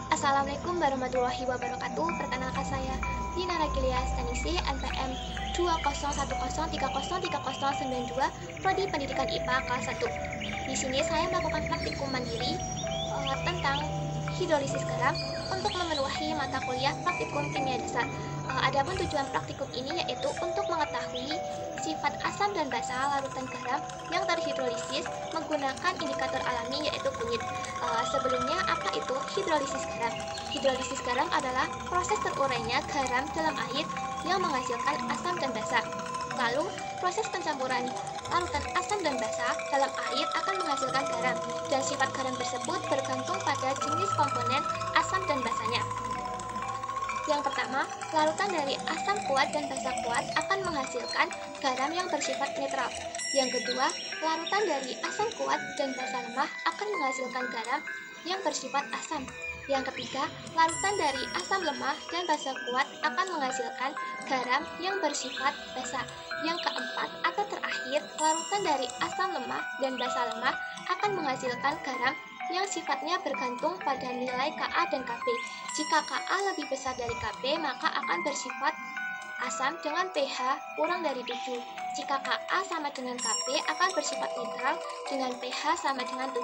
Assalamualaikum warahmatullahi wabarakatuh. Perkenalkan saya Dina Ragilia Stanisi, NPM 20103030392, Prodi Pendidikan IPA kelas 1. Di sini saya melakukan praktikum mandiri tentang hidrolisis garam untuk memenuhi mata kuliah praktikum kimia dasar. Adapun tujuan praktikum ini yaitu untuk mengetahui sifat asam dan basa larutan garam yang terhidrolisis menggunakan indikator alami yaitu kunyit. Sebelumnya, apa itu hidrolisis garam? Hidrolisis garam adalah proses terurainya garam dalam air yang menghasilkan asam dan basa. Lalu, proses pencampuran larutan asam dan basa dalam air akan menghasilkan garam, dan sifat garam tersebut bergantung pada jenis komponen asam dan basanya. Yang pertama, larutan dari asam kuat dan basa kuat akan menghasilkan garam yang bersifat netral. Yang kedua, larutan dari asam kuat dan basa lemah akan menghasilkan garam yang bersifat asam. Yang ketiga, larutan dari asam lemah dan basa kuat akan menghasilkan garam yang bersifat basa. Yang keempat atau terakhir, larutan dari asam lemah dan basa lemah akan menghasilkan garam yang sifatnya bergantung pada nilai Ka dan Kp. Jika Ka lebih besar dari Kp, maka akan bersifat asam dengan pH kurang dari 7. Jika Ka sama dengan Kp, akan bersifat netral dengan pH sama dengan 7.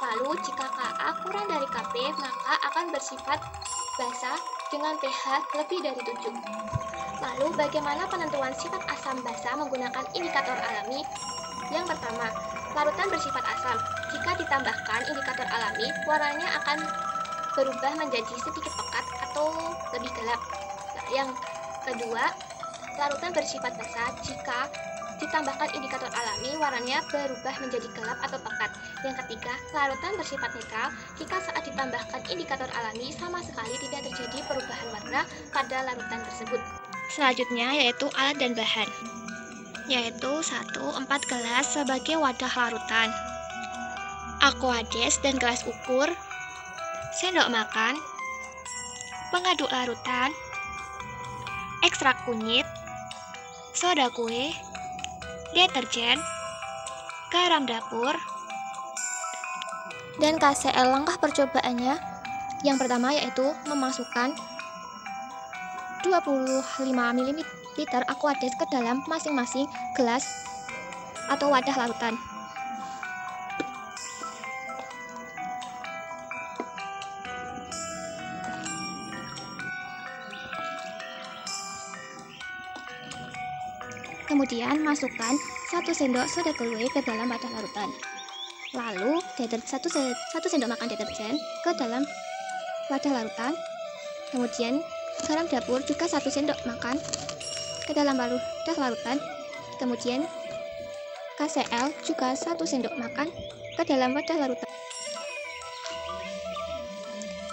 Lalu, jika Ka kurang dari Kp, maka akan bersifat basa dengan pH lebih dari 7. Lalu, bagaimana penentuan sifat asam basa menggunakan indikator alami? Yang pertama, larutan bersifat asam. Jika ditambahkan indikator alami, warnanya akan berubah menjadi sedikit pekat atau lebih gelap. Nah, yang kedua, larutan bersifat basa. Jika ditambahkan indikator alami, warnanya berubah menjadi gelap atau pekat. Yang ketiga, larutan bersifat netral. Jika saat ditambahkan indikator alami, sama sekali tidak terjadi perubahan warna pada larutan tersebut. Selanjutnya yaitu alat dan bahan, yaitu 1. 4 gelas sebagai wadah larutan, aquades dan gelas ukur, sendok makan, pengaduk larutan, ekstrak kunyit, soda kue, deterjen, garam dapur, dan KCl. Langkah percobaannya yang pertama yaitu memasukkan 25 ml aquades ke dalam masing-masing gelas atau wadah larutan. Kemudian masukkan 1 sendok soda kue ke dalam wadah larutan. Lalu 1 sendok makan deterjen ke dalam wadah larutan. Kemudian garam dapur juga 1 sendok makan ke dalam wadah larutan. Kemudian KCl juga 1 sendok makan ke dalam wadah larutan.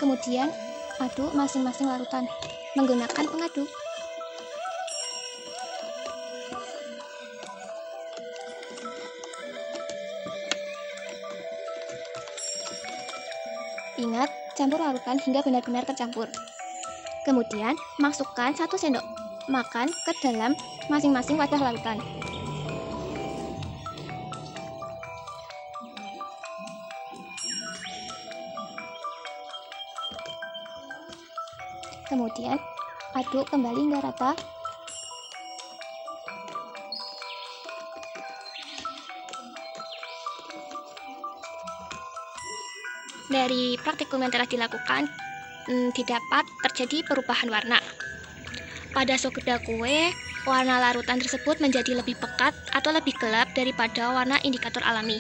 Kemudian aduk masing-masing larutan menggunakan pengaduk. Ingat, campur larutan hingga benar-benar tercampur. Kemudian, masukkan 1 sendok makan ke dalam masing-masing wadah larutan. Kemudian, aduk kembali hingga rata. Dari praktikum yang telah dilakukan, didapat terjadi perubahan warna. Pada soda kue, warna larutan tersebut menjadi lebih pekat atau lebih gelap daripada warna indikator alami.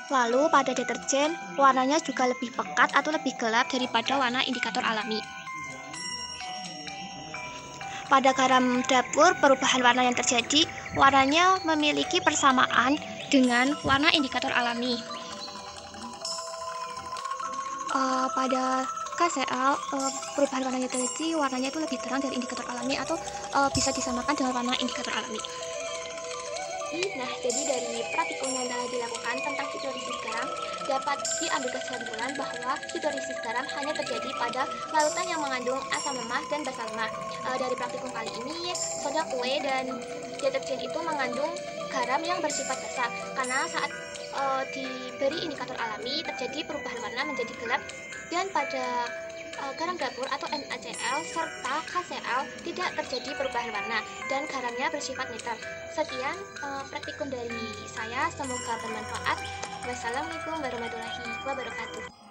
Lalu pada deterjen, warnanya juga lebih pekat atau lebih gelap daripada warna indikator alami. Pada garam dapur, perubahan warna yang terjadi, warnanya memiliki persamaan dengan warna indikator alami. Pada KCl, perubahan warna yang terjadi, warnanya itu lebih terang dari indikator alami atau bisa disamakan dengan warna indikator alami. Nah, jadi dari praktikum yang telah dilakukan tentang hidrolisis garam, dapat diambil kesimpulan bahwa hidrolisis garam hanya terjadi pada larutan yang mengandung asam lemak dan basa lemak. Dari praktikum kali ini, soda kue dan deterjen itu mengandung garam yang bersifat basa, karena saat diberi indikator alami terjadi perubahan warna menjadi gelap, dan pada garam dapur atau NaCl serta KCl tidak terjadi perubahan warna dan garamnya bersifat netral. Sekian praktikum dari saya, semoga bermanfaat. Wassalamualaikum warahmatullahi wabarakatuh.